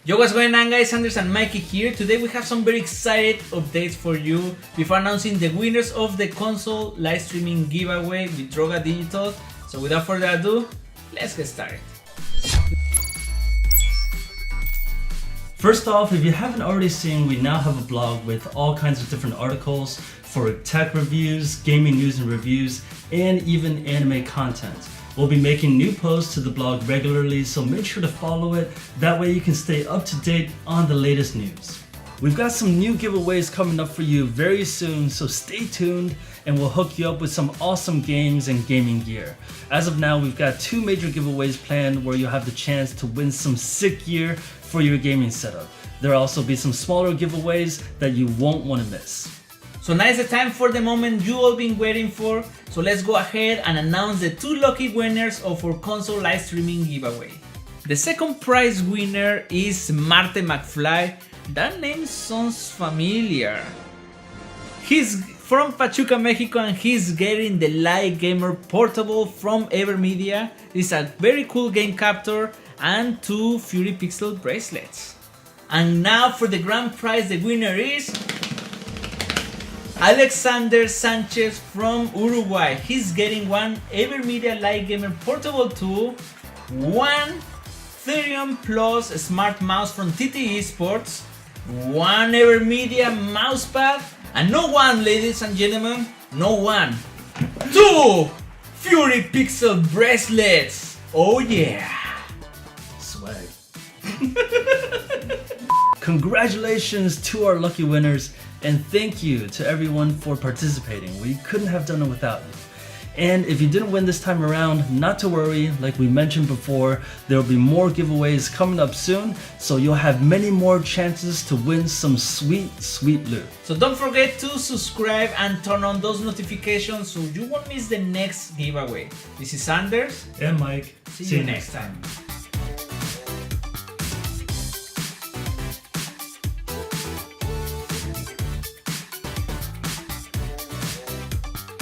Yo, what's going on, guys? Anders and Mikey here. Today we have some very excited updates for you before announcing the winners of the console live streaming giveaway with Droga Digital. So without further ado, let's get started. First off, if you haven't already seen, we now have a blog with all kinds of different articles for tech reviews, gaming news and reviews, and even anime content. We'll be making new posts to the blog regularly, so make sure to follow it. That way you can stay up to date on the latest news. We've got some new giveaways coming up for you very soon, so stay tuned and we'll hook you up with some awesome games and gaming gear. As of now, we've got 2 major giveaways planned where you'll have the chance to win some sick gear for your gaming setup. There'll also be some smaller giveaways that you won't want to miss. So now is the time for the moment you all been waiting for. So let's go ahead and announce the 2 lucky winners of our console live streaming giveaway. The second prize winner is Marte McFly. That name sounds familiar. He's from Pachuca, Mexico, and he's getting the Light Gamer Portable from Evermedia. It's a very cool game capture and 2 Fury Pixel bracelets. And now for the grand prize, the winner is Alexander Sanchez from Uruguay. He's getting one Evermedia Light Gamer Portable 2, 1 Therion Plus Smart Mouse from TT Esports, 1 Evermedia mousepad, and no one, ladies and gentlemen, no one, 2 Fury Pixel bracelets. Oh yeah! Swag. Congratulations to our lucky winners, and thank you to everyone for participating. We couldn't have done it without you. And if you didn't win this time around, not to worry, like we mentioned before, there will be more giveaways coming up soon, so you'll have many more chances to win some sweet loot. So don't forget to subscribe and turn on those notifications so you won't miss the next giveaway. This is Anders and Mike. See you next time.